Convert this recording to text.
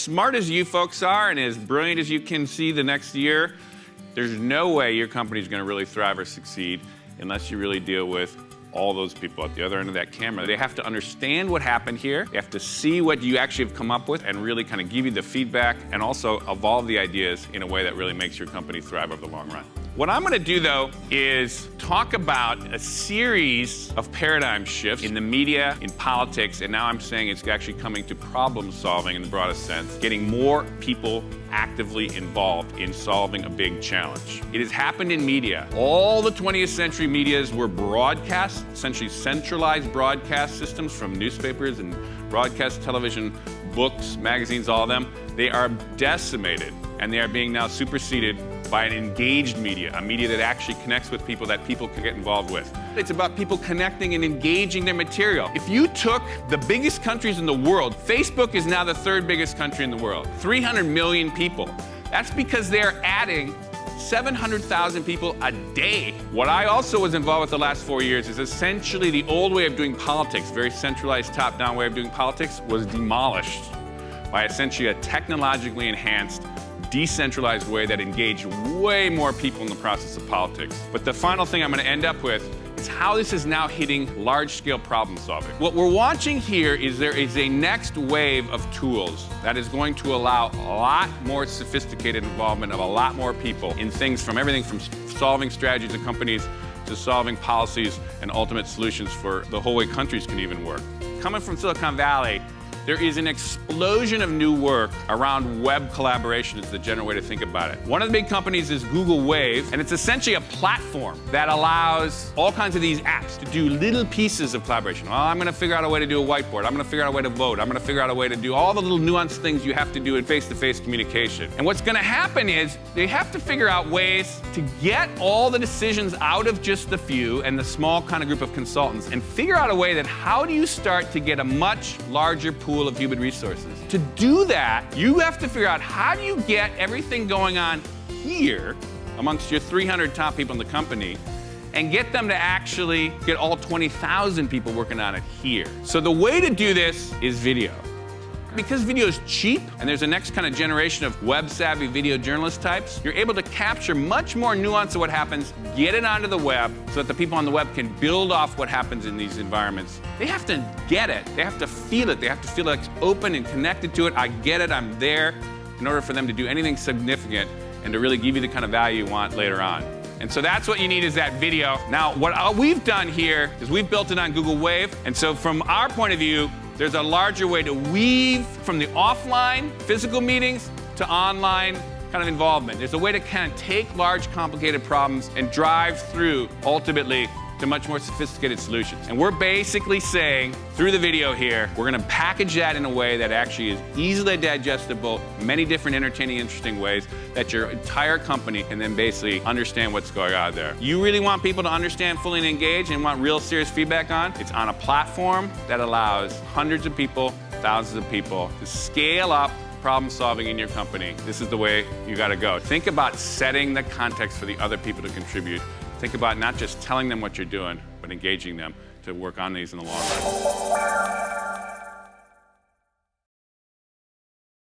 smart as you folks are and as brilliant as you can see the next year, there's no way your company's going to really thrive or succeed unless you really deal with all those people at the other end of that camera. They have to understand what happened here. They have to see what you actually have come up with and really kind of give you the feedback and also evolve the ideas in a way that really makes your company thrive over the long run. What I'm going to do, though, is talk about a series of paradigm shifts in the media, in politics, and now I'm saying it's actually coming to problem solving in the broadest sense, getting more people actively involved in solving a big challenge. It has happened in media. All the 20th century medias were broadcast, essentially centralized broadcast systems from newspapers and broadcast television, books, magazines, all of them. They are decimated, and they are being now superseded by an engaged media, a media that actually connects with people that people can get involved with. It's about people connecting and engaging their material. If you took the biggest countries in the world, Facebook is now the third biggest country in the world, 300 million people. That's because they're adding 700,000 people a day. What I also was involved with the last 4 years is essentially the old way of doing politics, very centralized top-down way of doing politics, was demolished by essentially a technologically enhanced, decentralized way that engaged way more people in the process of politics. But the final thing I'm going to end up with is how this is now hitting large-scale problem solving. What we're watching here is there is a next wave of tools that is going to allow a lot more sophisticated involvement of a lot more people in things from everything from solving strategies of companies to solving policies and ultimate solutions for the whole way countries can even work. Coming from Silicon Valley, there is an explosion of new work around web collaboration is the general way to think about it. One of the big companies is Google Wave, and it's essentially a platform that allows all kinds of these apps to do little pieces of collaboration. Well, I'm going to figure out a way to do a whiteboard. I'm going to figure out a way to vote. I'm going to figure out a way to do all the little nuanced things you have to do in face-to-face communication. And what's going to happen is they have to figure out ways to get all the decisions out of just the few and the small kind of group of consultants and figure out a way that how do you start to get a much larger pool of human resources. To do that, you have to figure out how do you get everything going on here amongst your 300 top people in the company and get them to actually get all 20,000 people working on it here. So the way to do this is video. Because video is cheap, and there's a next kind of generation of web-savvy video journalist types, you're able to capture much more nuance of what happens, get it onto the web, so that the people on the web can build off what happens in these environments. They have to get it. They have to feel it. They have to feel like it's open and connected to it. I get it. I'm there, in order for them to do anything significant and to really give you the kind of value you want later on. And so that's what you need is that video. Now, what we've done here is we've built it on Google Wave. And so from our point of view, there's a larger way to weave from the offline physical meetings to online kind of involvement. There's a way to kind of take large, complicated problems and drive through, ultimately, to much more sophisticated solutions. And we're basically saying, through the video here, we're going to package that in a way that actually is easily digestible, many different entertaining, interesting ways that your entire company can then basically understand what's going on there. You really want people to understand fully and engage and want real serious feedback on? It's on a platform that allows hundreds of people, thousands of people to scale up problem solving in your company. This is the way you got to go. Think about setting the context for the other people to contribute. Think about not just telling them what you're doing, but engaging them to work on these in the long run.